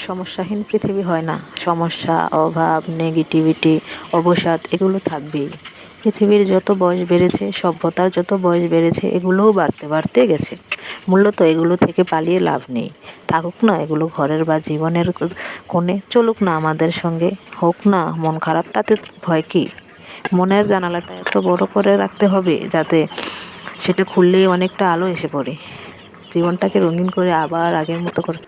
সমস্যাহীন পৃথিবী হয় না। সমস্যা, অভাব, নেগেটিভিটি, অবসাদ এগুলো থাকবেই। পৃথিবীর যত বয়স বেড়েছে, সভ্যতার যত বয়স বেড়েছে, এগুলোও বাড়তে বাড়তে গেছে। মূলত এগুলো থেকে পালিয়ে লাভ নেই। থাকুক না এগুলো ঘরের বা জীবনের কোণে, চলুক না আমাদের সঙ্গে, হোক না মন খারাপ, তাতে ভয় কী? মনের জানালাটা এত বড় করে রাখতে হবে যাতে সেটা খুললেই অনেকটা আলো এসে পড়ে, জীবনটাকে রঙিন করে আবার আগের মতো করে।